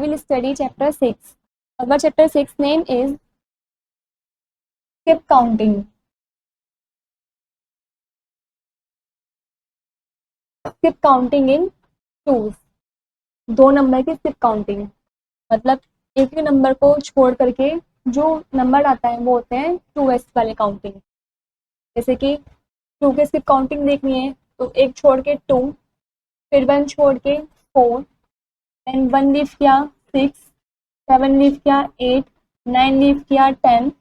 will study chapter 6. Our chapter 6 name is skip counting. Skip counting in twos. 2 number की skip counting मतलब एक ही number को छोड़ करके जो नंबर आता है वो होते हैं 2s वाले काउंटिंग। जैसे कि 2 के skip काउंटिंग देखनी है तो एक छोड़ के 2, फिर 1 छोड़ के 4, देन 1 लीव किया 6, 7 लीव किया 8, 9 लीव किया 10,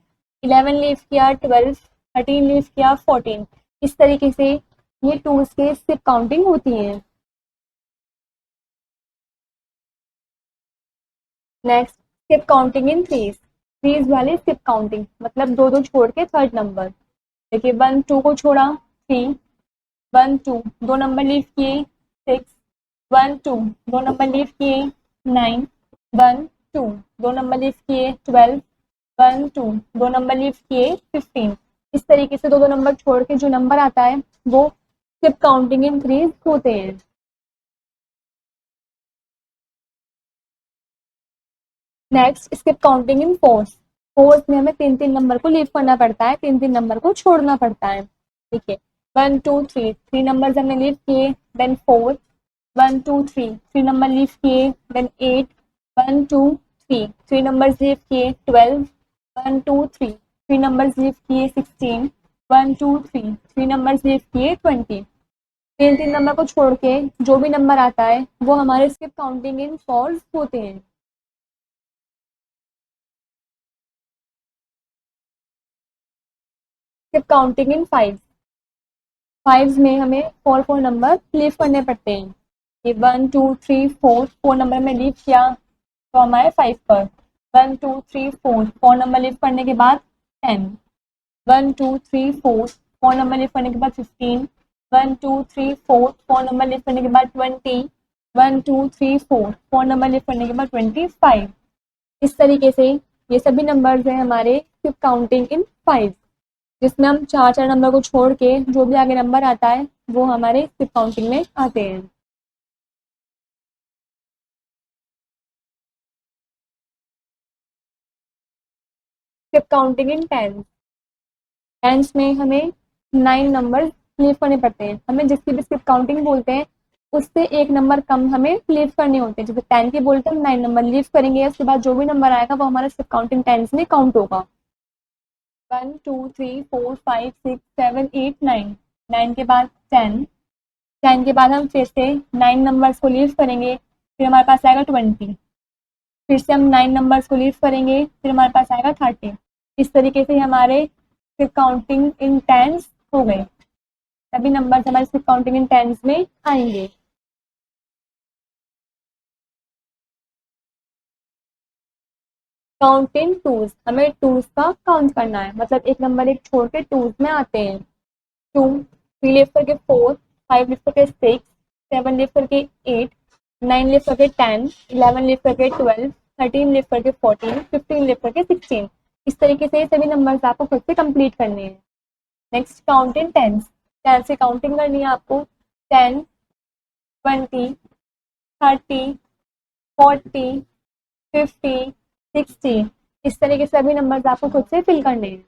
11 लीव किया 12, 13 लीव किया 14। इस तरीके से ये टूल्स के स्किप काउंटिंग होती है। Next skip counting in threes वाले स्किप काउंटिंग मतलब 2 छोड़ के थर्ड नंबर। देखिए 1 2 को छोड़ा 3, 1 2 2 नंबर लीव किए 6, 1 2 2 नंबर लीव किए 9, 1 2 2 नंबर लीव किए 12, 1 2 2 नंबर लीव किए 15। इस तरीके से 2 नंबर छोड़ के जो नंबर आता है वो स्किप काउंटिंग इन थ्रीज होते हैं। Next skip counting in force में हमें 3 नंबर को लीव करना पड़ता है, 3 नंबर को छोड़ना पड़ता है। ठीक है 1 2 3 3 नंबर हमने लीव किए, देन 4, 1 2 3 3 नंबर लीव किए, देन 8, 1 2 3 3 नंबर लीव किए 12, 1 2 3 3 नंबर लीव किए 16, 1 2 3 3 नंबर लीव किए 20। 3 नंबर को छोड़ के जो भी नंबर आता है वो हमारे स्किप काउंटिंग इन फोर्स होते हैं। स्किप काउंटिंग इन फाइव्स में हमें 4 नंबर लीव करने पड़ते हैं। ये 1 2 3 4 नंबर में लीव किया तो हमारे 5 पर 1 2 3 4 नंबर लीव करने के बाद 10, 1 2 3 4 नंबर लीव करने के बाद 15, 1 2 3 4 नंबर लीव करने के बाद 20, 1 2 3 4 नंबर लीव करने के बाद 25। इस तरीके से ये सभी नंबर्स हैं हमारे स्किप काउंटिंग इन फाइव, जिसमें हम 4 नंबर को छोड़ के जो भी आगे नंबर आता है वो हमारे स्किप काउंटिंग में आते हैं। स्किप काउंटिंग इन टेंस में हमें 9 नंबर लीव करने पड़ते हैं। हमें जिसकी भी स्किप काउंटिंग बोलते हैं उससे 1 नंबर कम हमें लीव करने होते हैं। जैसे 10 की बोलते हैं हम 9 नंबर लीव करेंगे, उसके बाद जो भी नंबर आएगा वो हमारा स्किप काउंटिंग टेंस में काउंट होगा। 1 2 3 4 5 6 7 8 9, 9 के बाद 10, 10 के बाद हम फिर से 9 नंबर्स को लीव करेंगे, फिर हमारे पास आएगा 20, फिर से हम 9 नंबर्स को लीव करेंगे, फिर हमारे पास आएगा 30। इस तरीके से हमारे स्किप काउंटिंग इन टेंस हो गए। सभी नंबर्स हमारे स्किप काउंटिंग इन टेंस में आएंगे। काउंट इन टूज, हमें टूज का काउंट करना है मतलब एक नंबर एक छोड़ के टूज में आते हैं। 2 3 लीव करके 4, 5 लीव करके 6, 7 लीव करके 8, 9 लीव करके 10, 11 लीव करके 12, 13 लीव करके 14, 15 लीव करके 16। इस तरीके से सभी नंबर्स आपको खुद से कंप्लीट करने हैं। Next count in tens, tens से काउंटिंग करनी है आपको। 10 20 30 40 50 60। इस तरीके से सभी नंबर्स आपको खुद से फिल करने हैं।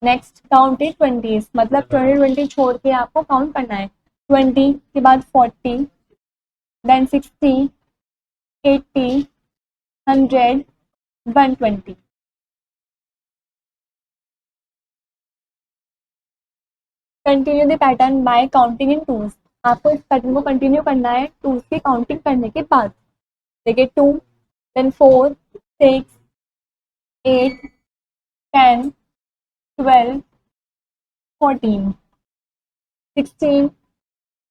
नेक्स्ट काउंट इन 20 मतलब 20 छोड़ के आपको काउंट करना है। 20 के बाद 40, then 60, 80, 100, 120। Continue the pattern by counting in twos, आपको इस पैटर्न को कंटिन्यू करना है टूज की काउंटिंग करने के बाद। देखिए 2 देन 4 6 8 10 12 14 16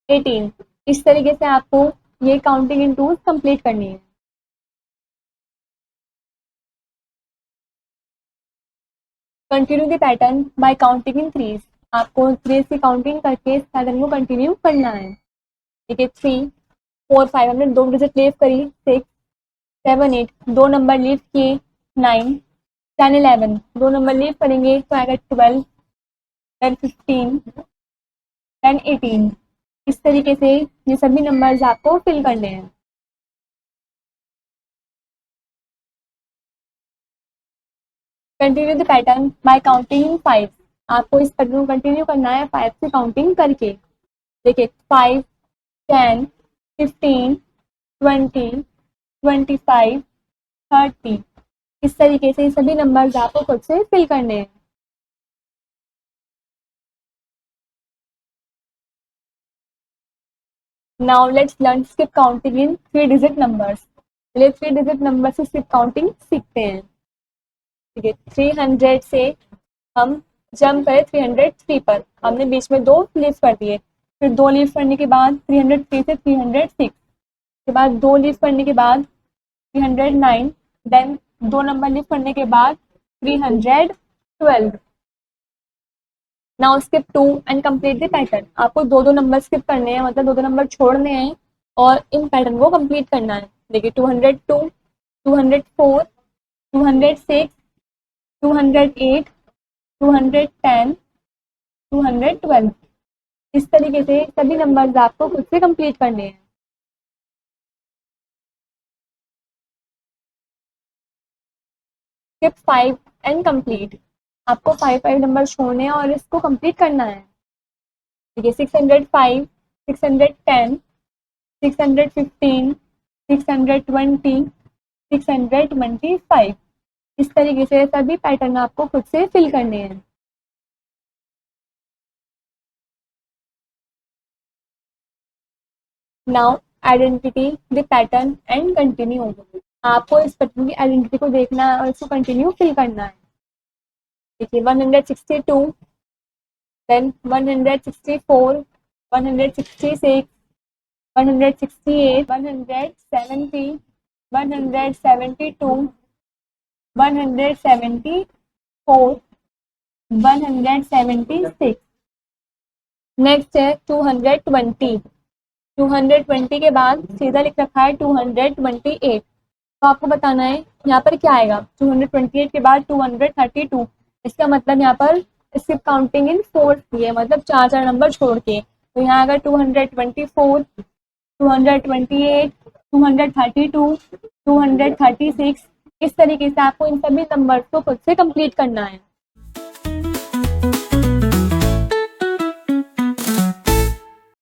18। इस तरीके से आपको ये काउंटिंग इन टूज कंप्लीट करनी है। Continue the pattern by counting in threes, आपको थ्रीज की काउंटिंग करके इस पैटर्न को कंटिन्यू करना है। देखिए 3 4 5 हमने 2 डिजिट लीव करी, 6 7 8 2 नंबर लीव किए, 9 10 11 2 नंबर लीव करेंगे तो आएगा 12, देन 15, देन 18। इस तरीके से ये सभी नंबर्स आपको फिल करने हैं। Continue the pattern by counting इन 5। आपको इस पैटर्न को कंटिन्यू करना है 5 से काउंटिंग करके। देखिए 5, 10, 15, 20, 25, 30, इस तरीके से सभी नंबर्स आपको खुद से फिल करने हैं। Now let's learn skip counting in 3 digit numbers. चलिए 3 डिजिट नंबर से स्किप काउंटिंग सीखते हैं। ठीक है, 300 से हम जंप करें 303 पर, हमने बीच में 2 लीव कर दिए, फिर 2 लीव करने के बाद 303 से 306 के बाद 2 लीव करने के बाद 309, देन 2 नंबर लीव करने के बाद 312। Now skip 2 and complete the pattern. आपको 2-2 नंबर स्किप करने हैं, मतलब 2-2 नंबर छोड़ने हैं और इन पैटर्न को कंप्लीट करना है। देखिए 202, 204, 206, 208, 210, 212, इस तरीके से सभी नंबर्स आपको खुद से कंप्लीट करने हैं। Skip 5 and complete. आपको 5 नंबर छोड़ने हैं और इसको कंप्लीट करना है। देखिए 605, 610, 615, 620, 625, इस तरीके से सभी पैटर्न आपको खुद से फिल करने हैं। Now identity the pattern and continue. आपको इस पैटर्न की आइडेंटिटी को देखना है और इसको कंटिन्यू फिल करना है। देखिए 162, देन 164, 166, 168, 170, 172, 174, 176। नेक्स्ट है 220। 220 के बाद सीधा लिख रखा है 228, तो आपको बताना है यहाँ पर क्या आएगा। 228 के बाद 232, इसका मतलब यहाँ पर स्किप काउंटिंग इन 4 है, मतलब 4 नंबर छोड़ के, तो यहाँ आएगा 224, 228, 232, 236। इस तरीके से आपको इन सभी नंबर को खुद से कंप्लीट करना है।